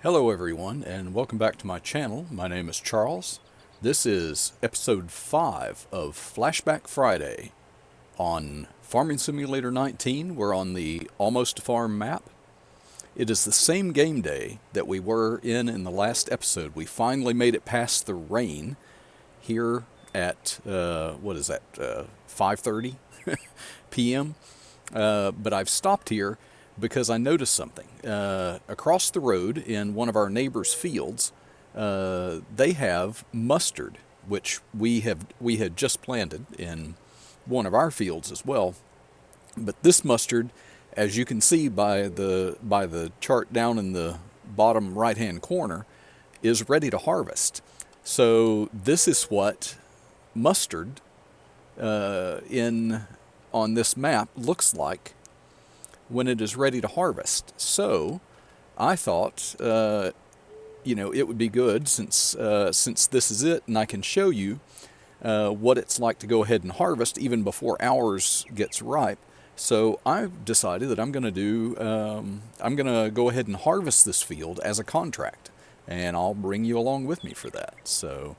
Hello everyone, and welcome back to my channel. My name is Charles. This is episode 5 of Flashback Friday. On Farming Simulator 19, we're on the Almosta farm map. It is the same game day that we were in the last episode. We finally made it past the rain here at, 5:30 p.m. But I've stopped here because I noticed something. Across the road in one of our neighbors' fields, they have mustard, which we had just planted in one of our fields as well. But this mustard, as you can see by the chart down in the bottom right-hand corner, is ready to harvest. So this is what mustard on this map looks like when it is ready to harvest. So I thought, it would be good since this is it, and I can show you what it's like to go ahead and harvest even before ours gets ripe. So I've decided that I'm going to go ahead and harvest this field as a contract, and I'll bring you along with me for that. So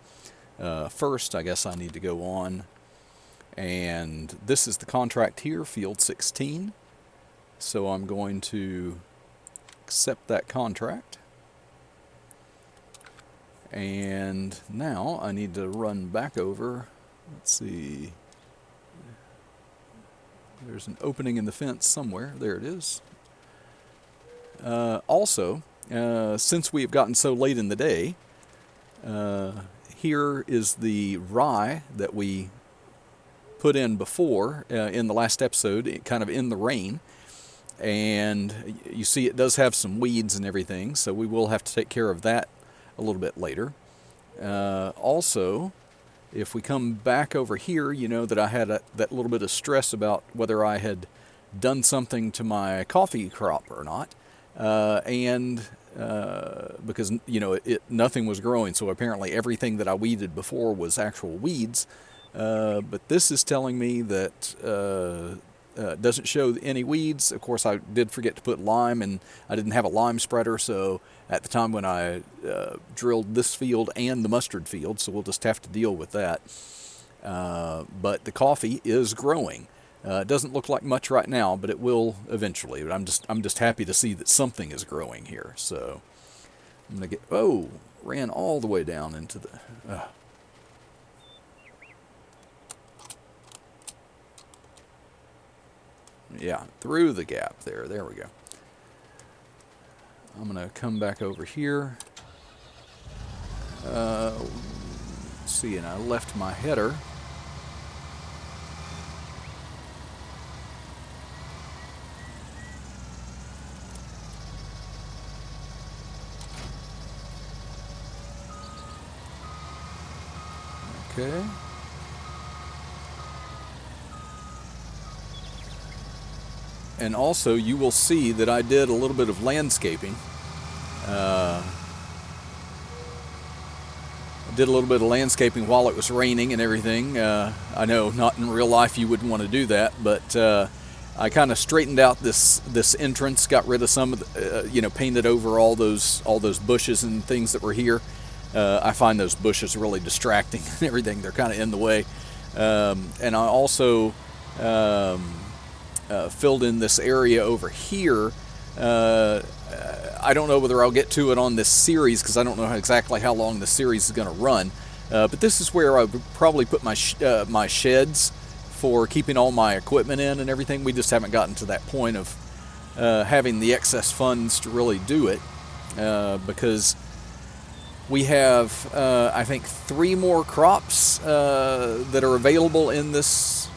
first, I guess I need to go on, and this is the contract here, field 16. So I'm going to accept that contract. And now I need to run back over. Let's see. There's an opening in the fence somewhere. There it is. Also, since we have gotten so late in the day, here is the rye that we put in before in the last episode, kind of in the rain. And you see it does have some weeds and everything, so we will have to take care of that a little bit later. Also, if we come back over here, you know that I had that little bit of stress about whether I had done something to my coffee crop or not. Because, nothing was growing, so apparently everything that I weeded before was actual weeds. But this is telling me that doesn't show any weeds. Of course, I did forget to put lime, and I didn't have a lime spreader, so at the time when I drilled this field and the mustard field, so we'll just have to deal with that. But the coffee is growing. It doesn't look like much right now, but it will eventually. But I'm just happy to see that something is growing here. So I'm gonna ran all the way down into the. Yeah, through the gap there. There we go. I'm going to come back over here. Let's see, and I left my header. Okay. And also, you will see that I did a little bit of landscaping. I did a little bit of landscaping while it was raining and everything. I know not in real life you wouldn't want to do that, but I kind of straightened out this entrance, got rid of some of the, painted over all those bushes and things that were here. I find those bushes really distracting and everything. They're kind of in the way. And I also filled in this area over here. I don't know whether I'll get to it on this series because I don't know exactly how long the series is going to run. But this is where I would probably put my sheds for keeping all my equipment in and everything. We just haven't gotten to that point of having the excess funds to really do it because we have, I think, 3 more crops that are available in this.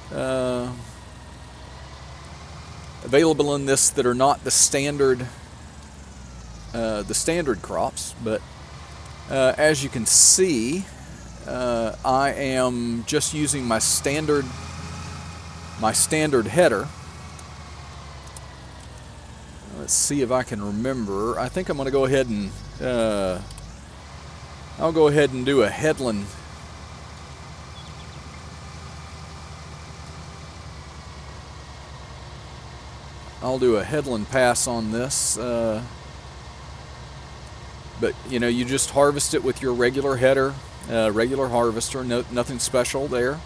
That are not the standard crops, but as you can see, I am just using my standard header. Let's see if I can remember. I think I'm going to go ahead and I'll go ahead and do a headland. I'll do a headland pass on this. But you just harvest it with your regular header, regular harvester. No, nothing special there.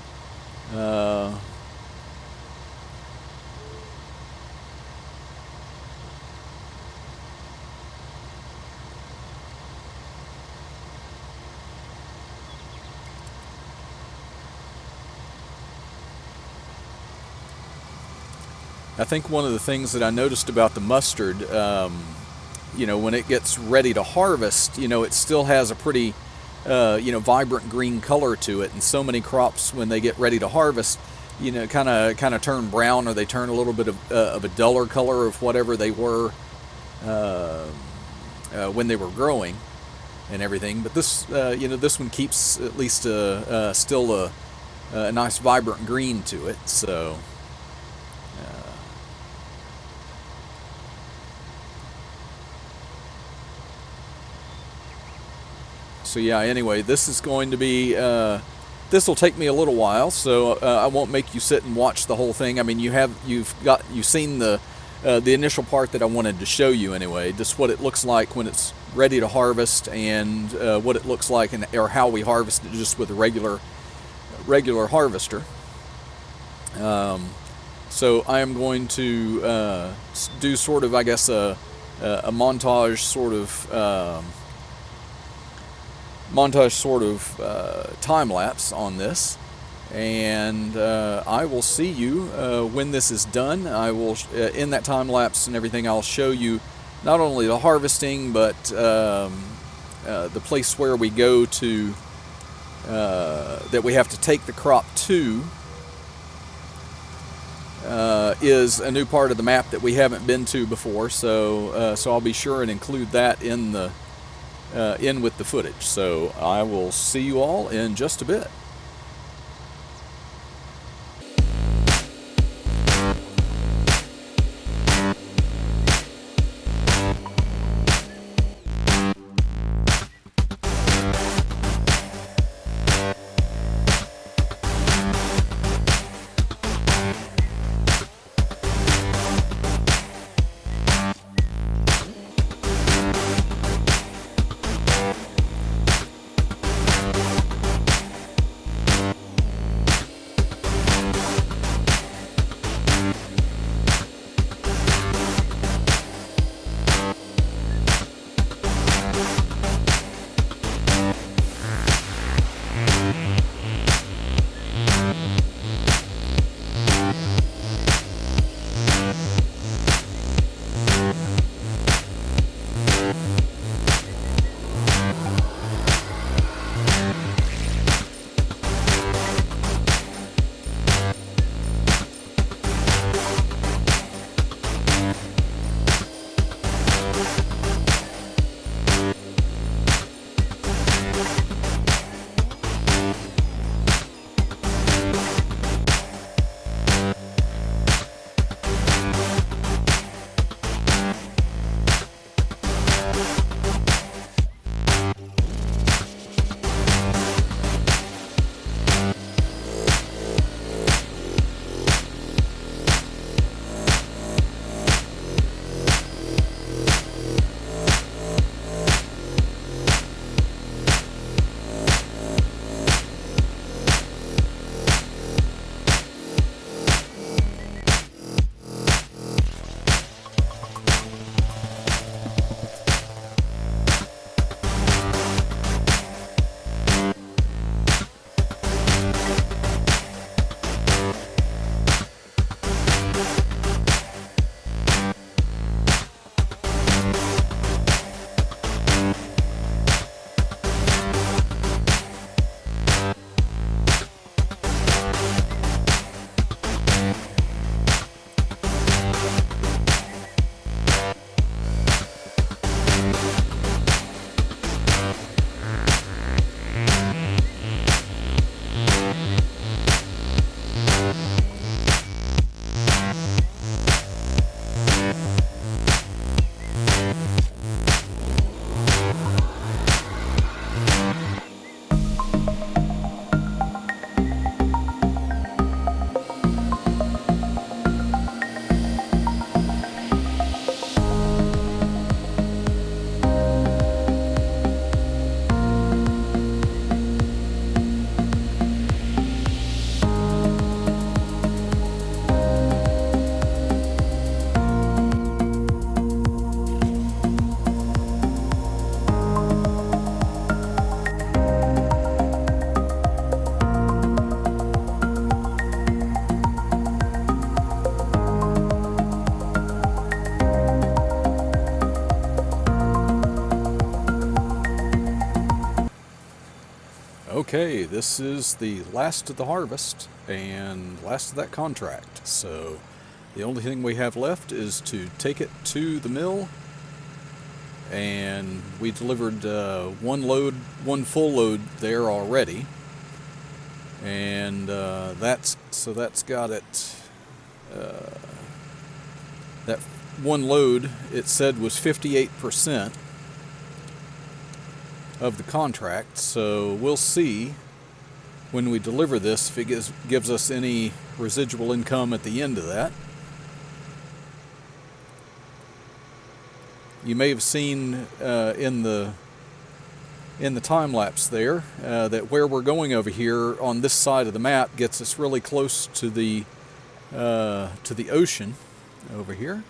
I think one of the things that I noticed about the mustard, when it gets ready to harvest, it still has a pretty, vibrant green color to it. And so many crops, when they get ready to harvest, kind of turn brown, or they turn a little bit of a duller color of whatever they were when they were growing and everything. But this one keeps at least still a nice vibrant green to it. So yeah, anyway, this is going to be, this will take me a little while, so I won't make you sit and watch the whole thing. I mean, you've seen the initial part that I wanted to show you anyway, just what it looks like when it's ready to harvest, and what it looks like, or how we harvest it just with a regular harvester. So I am going to do sort of, I guess, a montage sort of time lapse on this, and I will see you when this is done. I will in that time lapse and everything, I'll show you not only the harvesting, but the place where we go to, that we have to take the crop to, is a new part of the map that we haven't been to before. So I'll be sure and include that in with the footage. So I will see you all in just a bit. Okay, this is the last of the harvest and last of that contract. So the only thing we have left is to take it to the mill, and we delivered one full load there already, and that's got it. That one load, it said, was 58% of the contract, so we'll see when we deliver this if it gives us any residual income at the end of that. You may have seen in the time lapse there that where we're going over here on this side of the map gets us really close to the ocean over here.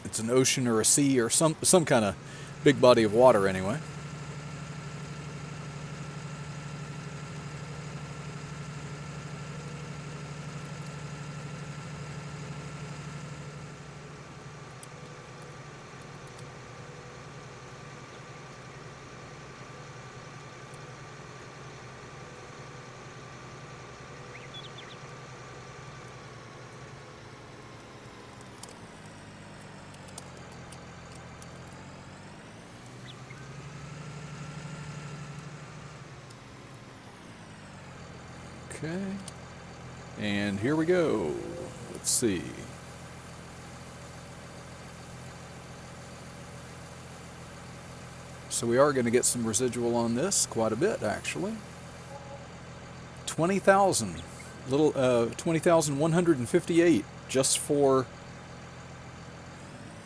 It's an ocean or a sea or some kind of big body of water anyway. Okay, and here we go. Let's see. So we are going to get some residual on this, quite a bit actually. 20,000, 20,158 just for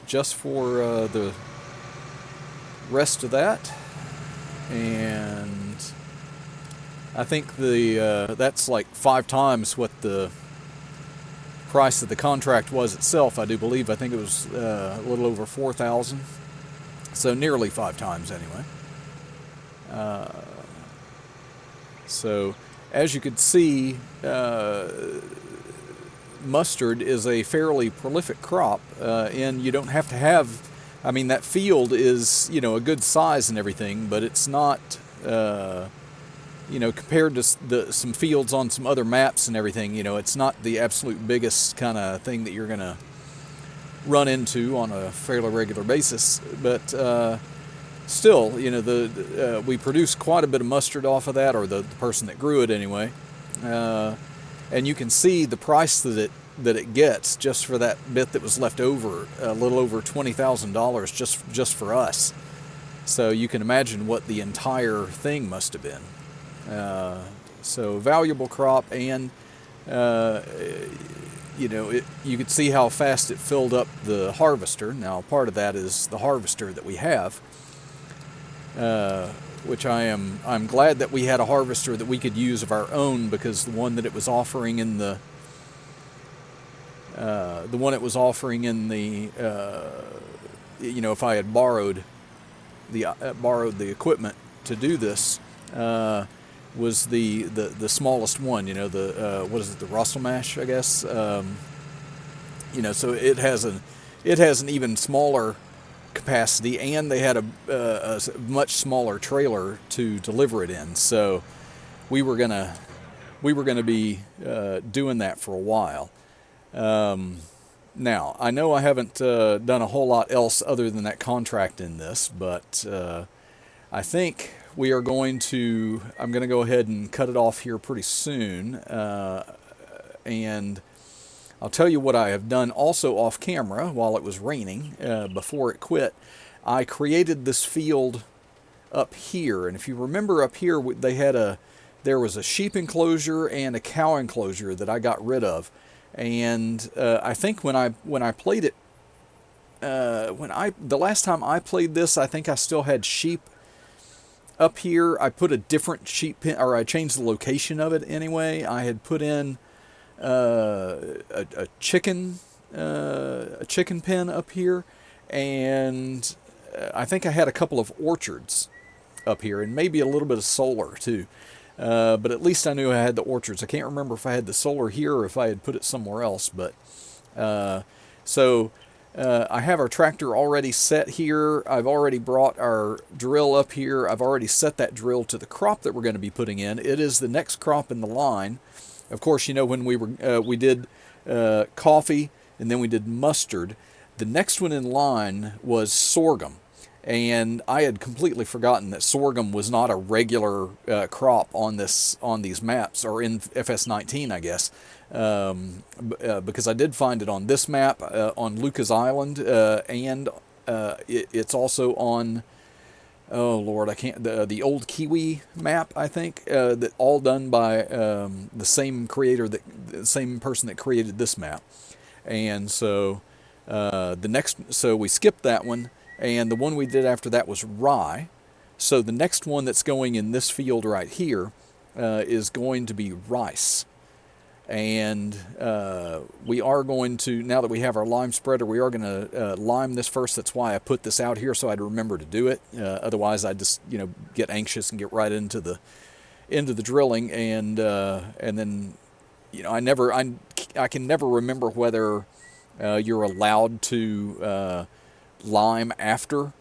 the rest of that, and I think that's like 5 times what the price of the contract was itself. I do believe. I think it was a little over 4,000, so nearly 5 times anyway. So as you can see, mustard is a fairly prolific crop, and you don't have to have. I mean, that field is, you know, a good size and everything, but it's not. You know, compared to some fields on some other maps and everything, you know, it's not the absolute biggest kind of thing that you're going to run into on a fairly regular basis. But still, you know, we produce quite a bit of mustard off of that, or the person that grew it anyway. And you can see the price that it gets just for that bit that was left over, a little over $20,000 just for us. So you can imagine what the entire thing must have been. So valuable crop, and you know, you could see how fast it filled up the harvester. Now, part of that is the harvester that we have, which I'm glad that we had a harvester that we could use of our own, because the one that it was offering in the you know, if I had borrowed the equipment to do this, was the smallest one, you know, what is it, the Russell mash, I guess. You know, so it has an even smaller capacity, and they had a much smaller trailer to deliver it in. So we were gonna be doing that for a while. Now, I know I haven't done a whole lot else other than that contract in this, but I think I'm going to go ahead and cut it off here pretty soon, and I'll tell you what I have done also off camera while it was raining, before it quit. I created this field up here, and if you remember up here, there was a sheep enclosure and a cow enclosure that I got rid of, and I think when I played it, the last time I played this, I think I still had sheep up here. I put a different sheep pen, or I changed the location of it anyway. I had put in a chicken pen up here, and I think I had a couple of orchards up here, and maybe a little bit of solar too. But at least I knew I had the orchards. I can't remember if I had the solar here or if I had put it somewhere else. But so I have our tractor already set here. I've already brought our drill up here. I've already set that drill to the crop that we're going to be putting in. It is the next crop in the line. Of course, you know, when we did coffee and then we did mustard. The next one in line was sorghum. And I had completely forgotten that sorghum was not a regular crop on these maps, or in FS19, I guess, because I did find it on this map, on Lucas Island, and it's also on, oh Lord, I can't, the old Kiwi map, I think, that all done by the same creator, the same person that created this map. And so so we skipped that one. And the one we did after that was rye. So the next one that's going in this field right here is going to be rice. And we are going to, now that we have our lime spreader, we are going to lime this first. That's why I put this out here, so I'd remember to do it. Otherwise, I'd just, you know, get anxious and get right into the drilling. And then, you know, I can never remember whether you're allowed to lime after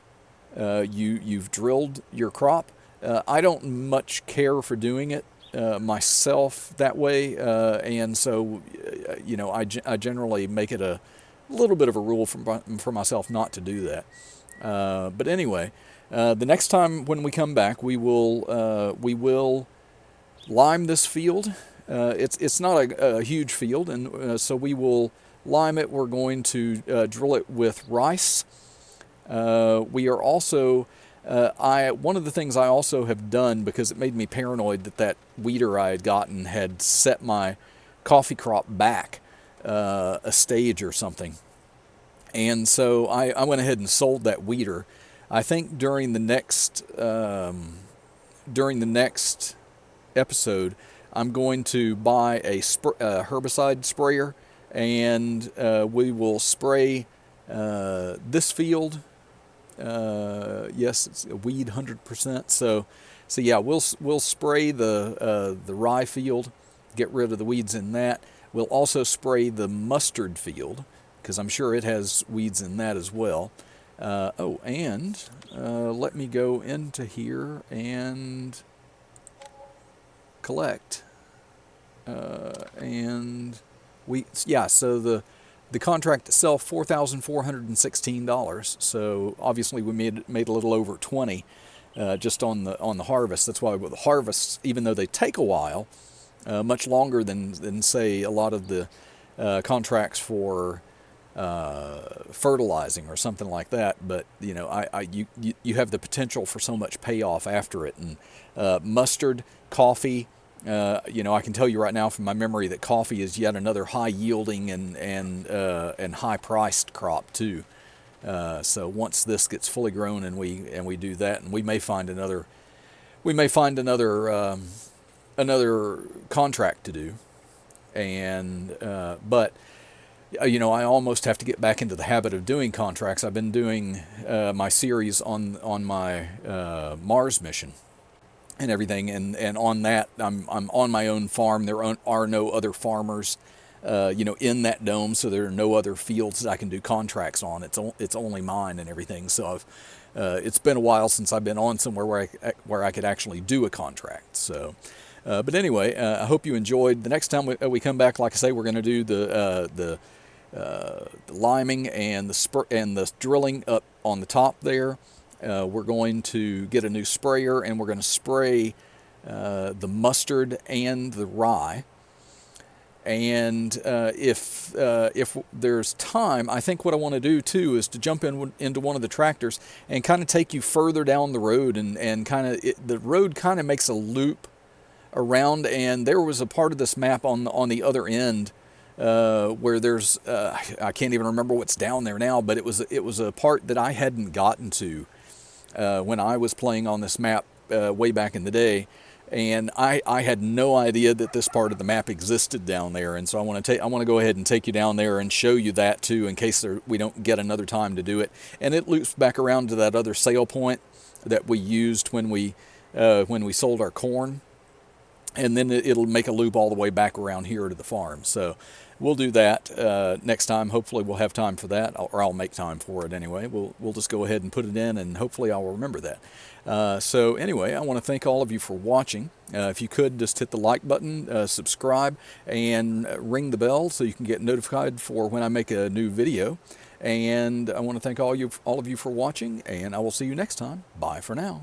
you've drilled your crop. I don't much care for doing it myself that way, and so you know, I generally make it a little bit of a rule for myself not to do that. But anyway, the next time when we come back, we will lime this field. It's not a huge field, and so we will lime it. We're going to drill it with rice. We are also, one of the things I also have done, because it made me paranoid that weeder I had gotten had set my coffee crop back a stage or something. And so I went ahead and sold that weeder. I think during the next episode, I'm going to buy a herbicide sprayer, and we will spray this field. Yes, it's a weed 100%. So yeah, we'll spray the rye field, get rid of the weeds in that. We'll also spray the mustard field, because I'm sure it has weeds in that as well. And let me go into here and collect. And so the contract itself, $4,416. So obviously we made a little over 20 just on the harvest. That's why with the harvests, even though they take a while, much longer than say a lot of the contracts for fertilizing or something like that. But you know, you have the potential for so much payoff after it. And mustard, coffee. You know, I can tell you right now from my memory that coffee is yet another high yielding and high priced crop too. So once this gets fully grown and we do that, and we may find another contract to do. And but you know, I almost have to get back into the habit of doing contracts. I've been doing my series on my Mars mission and everything, and on that I'm on my own farm. There are no other farmers, you know, in that dome, so there are no other fields that I can do contracts on. It's only mine and everything. So it's been a while since I've been on somewhere where I could actually do a contract. So, but anyway, I hope you enjoyed. The next time we come back, like I say, we're going to do the liming and the drilling up on the top there. We're going to get a new sprayer, and we're going to spray the mustard and the rye. And if there's time, I think what I want to do too is to jump into one of the tractors and kind of take you further down the road, and kind of the road kind of makes a loop around, and there was a part of this map on the other end where there's I can't even remember what's down there now, but it was a part that I hadn't gotten to when I was playing on this map way back in the day, and I had no idea that this part of the map existed down there. And so I want to go ahead and take you down there and show you that too, in case we don't get another time to do it. And it loops back around to that other sale point that we used when we sold our corn. and then it'll make a loop all the way back around here to the farm. So we'll do that next time. Hopefully we'll have time for that, or I'll make time for it anyway. We'll just go ahead and put it in, and hopefully I'll remember that. So anyway, I want to thank all of you for watching. If you could, just hit the like button, subscribe, and ring the bell so you can get notified for when I make a new video. And I want to thank all of you for watching, and I will see you next time. Bye for now.